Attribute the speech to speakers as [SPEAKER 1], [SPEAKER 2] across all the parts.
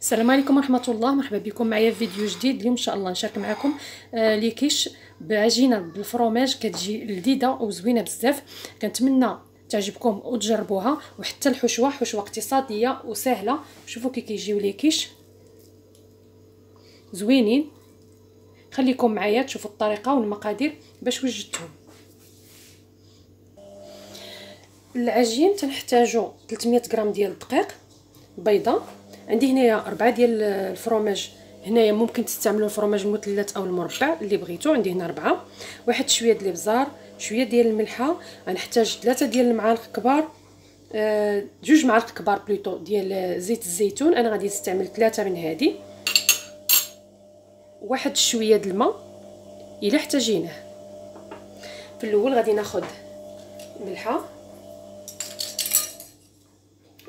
[SPEAKER 1] السلام عليكم ورحمه الله. مرحبا بكم معايا في فيديو جديد. اليوم ان شاء الله نشارك معكم لي كيش بعجينه بالفرomاج كتجي لذيذه وزوينه بزاف. كنتمنى تعجبكم وتجربوها، وحتى الحشوه حشوه اقتصاديه وسهله. شوفوا كي كيجيو لي كيش زوينين. خليكم معايا تشوفوا الطريقه والمقادير باش وجدتهم. العجين تنحتاجو 300 غرام ديال الدقيق، بيضه، عندي هنايا 4 ديال الفرomاج. هنايا ممكن تستعملوا الفرomاج المثلث او المربع اللي بغيتو. عندي هنا 4. واحد شويه ديال الابزار، شويه ديال الملحه. غنحتاج 3 ديال المعالق كبار، 2 معالق كبار بلوتو ديال زيت الزيتون. انا غادي نستعمل 3 من هذه. واحد شويه د الماء الا احتاجيناه. في الاول غادي ناخذ الملحه،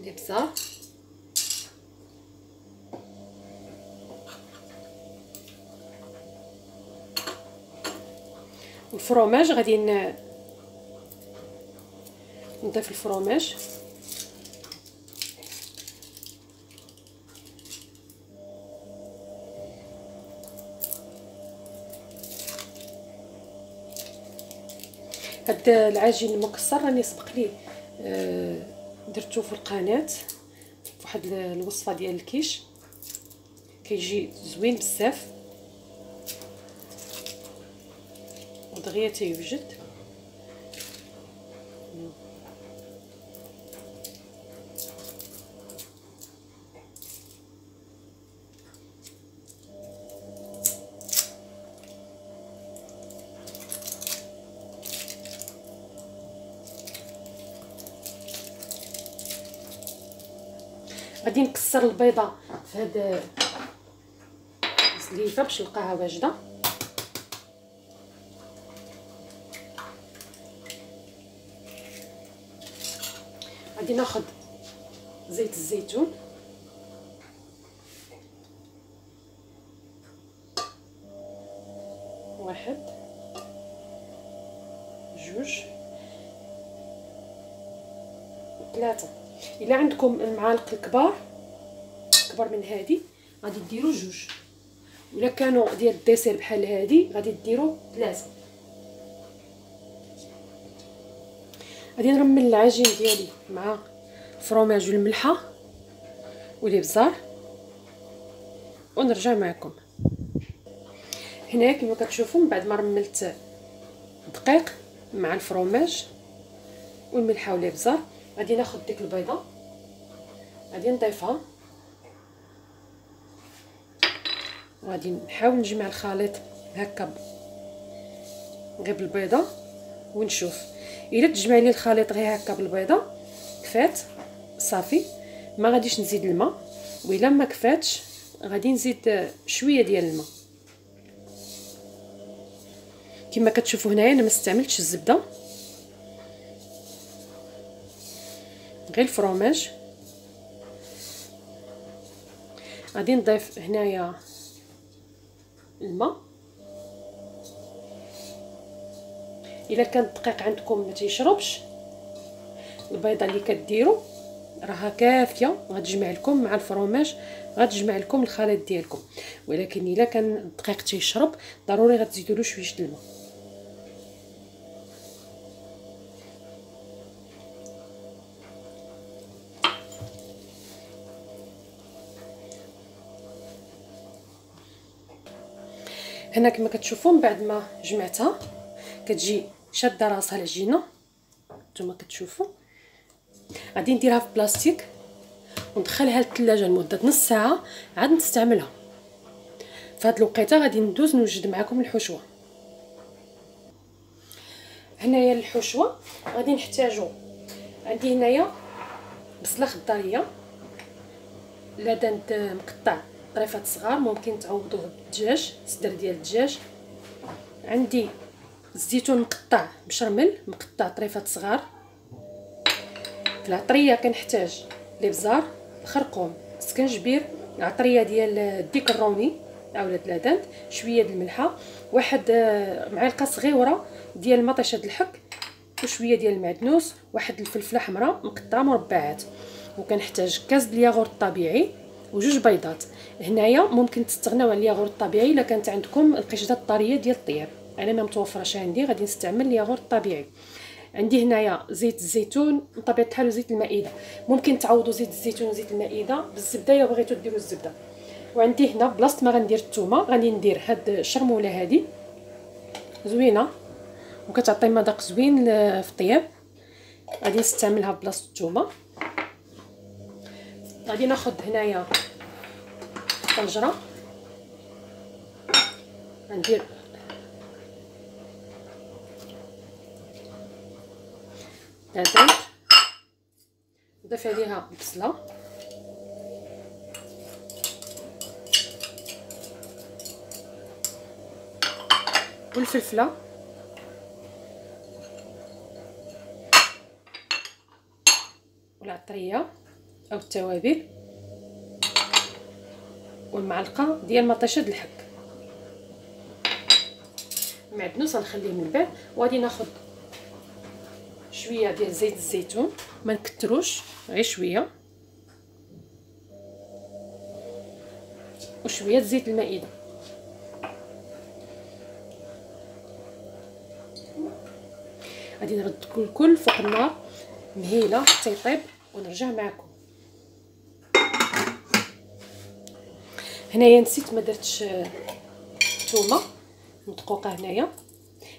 [SPEAKER 1] الابزار، الفرomاج. غادي نضيف الفرomاج، هاد العجين المكسر راني سبق لي درتو في القناه في واحد الوصفه ديال الكيش، كيجي زوين بزاف ودغيا تيوجد. غادي نكسر البيضه في هاد الزليفه باش نلقاها واجده. غادي ناخذ زيت الزيتون، واحد، جوج، 3. الا عندكم المعالق الكبار كبر من هذه غادي ديروا 2، ولا كانوا ديال الديسير بحال هذه غادي ديروا 3. غادي نرمل العجين ديالي مع الفرomاج والملحه والابزار ونرجع معكم. هنا كما كتشوفوا من بعد ما رملت الدقيق مع الفرomاج والملحه والابزار، غادي ناخذ ديك البيضه، غادي نضيفها، وغادي نحاول نجمع الخليط هكا غير بالبيضه ونشوف. الا تجمع لي الخليط غير هكا بالبيضه كفات صافي، ما غاديش نزيد الماء، والا ما كفاتش غادي نزيد شويه ديال الماء. كما كتشوفوا هنايا انا ما استعملتش الزبده، غير الفرomاج. غادي نضيف هنايا الماء. الا كان الدقيق عندكم ما تيشربش، البيضه اللي كديروا راها كافيه، غتجمع لكم مع الفرomاج، غتجمع لكم الخليط ديالكم. ولكن الا كان الدقيق تيشرب ضروري غتزيدوا له شويه الماء. هنا كما كتشوفوا من بعد ما جمعتها كتجي شاده راسها العجينه. نتوما كتشوفوا غادي نديرها في بلاستيك وندخلها للثلاجه لمده نص ساعه عاد نستعملها. في هذه الوقيته غادي ندوز نوجد معكم الحشوه. هنايا الحشوه غادي نحتاجو، عندي هنايا بصله خضاريه، لدن مقطع طريفات صغار، ممكن تعوضوه بالدجاج، صدر ديال الدجاج. عندي الزيتون مقطع بشرمل، مقطع طريفات صغار. في العطريه كنحتاج الابزار، الخرقوم، السكنجبير، العطريه ديال الديك الرومي اولا لدن، شويه د الملحه، واحد معلقه صغيره ديال مطيشه د الحك، وشويه ديال المعدنوس، واحد الفلفله حمراء مقطعه مربعات. وكنحتاج كاس ديال الياغورت الطبيعي وجوج بيضات. هنايا ممكن تستغناو على الياغورت الطبيعي الا كانت عندكم القشده الطريه ديال الطياب. انا ما متوفرش عندي، غادي نستعمل الياغورت الطبيعي. عندي هنايا زيت الزيتون بطبيعه الحال وزيت المائده. ممكن تعوضوا زيت الزيتون وزيت المائده بالزبده الا بغيتو ديروا الزبده. وعندي هنا بلاصه ما غندير الثومه غادي ندير هاد الشرموله هادي زوينه وكتعطي مذاق زوين في الطياب، غادي نستعملها بلاصه الثومه. غادي ناخذ هنايا طنجره غندير طنجره نضيف عليها البصله والفلفله والعطريه او التوابل والمعلقه ديال مطيشه الحك. المعدنوس غنخليه من بعد. وغادي ناخذ شويه ديال زيت الزيتون، ما نكتروش غير شويه، وشويه زيت المائده. غادي نرد الكل فوق النار مهيله حتى يطيب ونرجع معكم. هنايا نسيت ما درتش الثومه مدقوقه. هنايا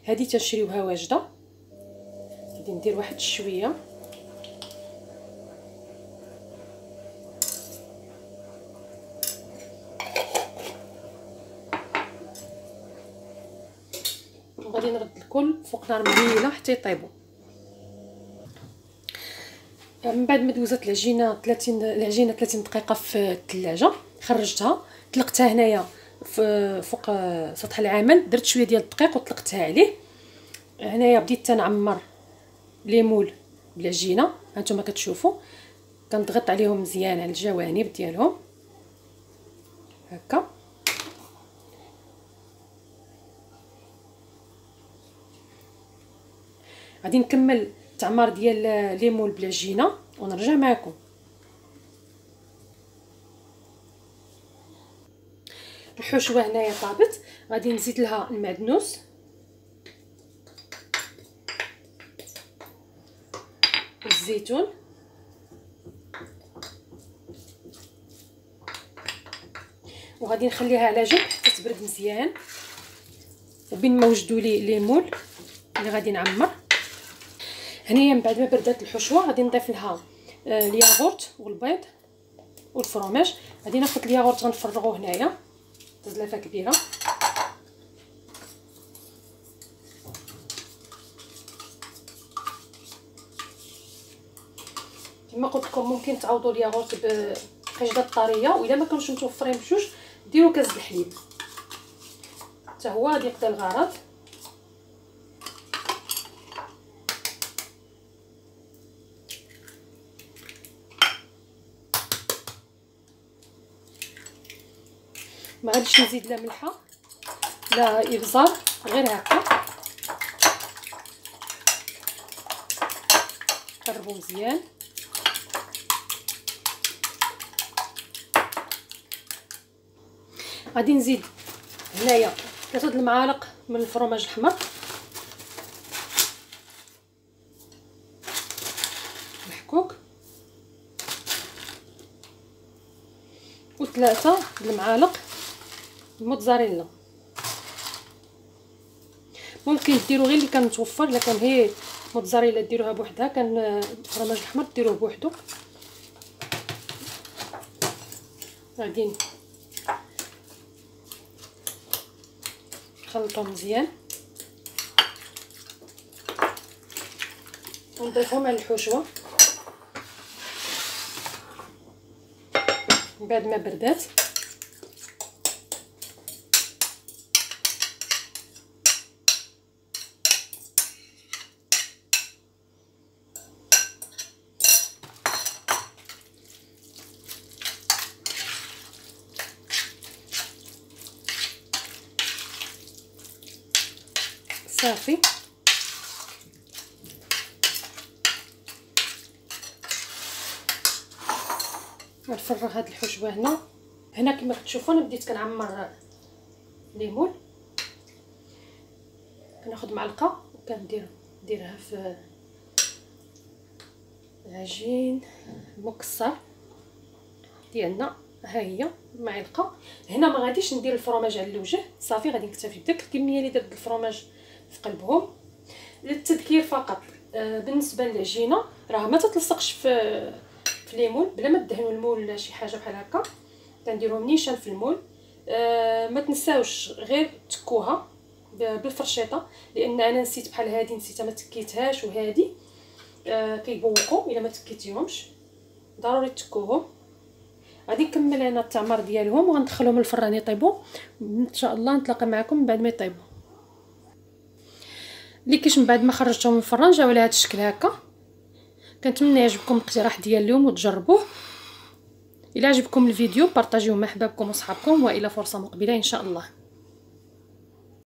[SPEAKER 1] هذه تنشريوها واجده، غادي ندير واحد شويه وغادي نرد الكل فوق نار مهيله حتى يطيبوا. من بعد ما دوزت العجينه 30 دقيقه في الثلاجه خرجتها طلقتها هنايا فوق سطح العمل، درت شويه ديال الدقيق وطلقتها عليه. هنايا بديت تنعمر لي مول بالعجينه، هانتوما كتشوفوا كنضغط عليهم مزيان على الجوانب ديالهم هكا. غادي نكمل التعمار ديال لي مول بالعجينه ونرجع معكم. الحشوه هنايا طابت، غادي نزيد لها المعدنوس والزيتون وغادي نخليها على جنب حتى تبرد مزيان. وبين ما وجدوا لي ليمون اللي غادي نعمر. هنايا من بعد ما بردات الحشوه غادي نضيف لها الياغورت والبيض والفرماج. غادي ناخذ الياغورت غنفرغوه هنايا تزلافه كبيره، كما قلت لكم ممكن تعوضوا الياغورت بقشده طريه، واذا ما كانوش متوفرين بجوج ديروا كاس الحليب حتى هو غادي يقضي الغرض. ما غاديش نزيد لا ملحه لا ابزار، غير هكا قربوا مزيان. غادي نزيد هنايا 3 المعالق من الفرماج الاحمر محكوك و3 المعالق الموتزاريلا. ممكن ديروا غير اللي كان متوفر، الا كان هي موتزاريلا ديروها بوحدها، كان الفرماج الاحمر ديروه بوحدو. غادي نخلطهم مزيان ونضيفهم على الحشوه من بعد ما بردات. صافي غنفرغ هاد الحشوه هنا كما كتشوفوا انا بديت كنعمر ليمون. كناخذ معلقه وكنديرها في العجين المكسر ديالنا. ها هي معلقه. هنا ما غاديش ندير الفرماج على الوجه، صافي غادي نكتفي بداك الكميه اللي درت الفرماج في قلبهم للتذكير فقط. بالنسبه للعجينه راه ما تتلصقش في الليمون بلا ما تدهنوا المول ولا شي حاجه بحال هكا، كنديروهم نيشان في المول. ما تنساوش غير تكوها بالفرشيطه، لان انا نسيت بحال هادي نسيتها ما تكيتهاش، وهادي كيبوقوا الا ما تكيتيهمش، ضروري تكوهم. غادي نكمل انا التعمر ديالهم وغندخلهم للفران يطيبوا ان شاء الله. نتلاقى معكم بعد ما يطيبوا. اللي كاش من بعد ما خرجتهم من الفران جاوا على هذا الشكل هكا. كنتمنى يعجبكم الاقتراح ديال اليوم وتجربوه. الى عجبكم الفيديو بارطاجيوه مع احبابكم وصحابكم، والى فرصه مقبله ان شاء الله.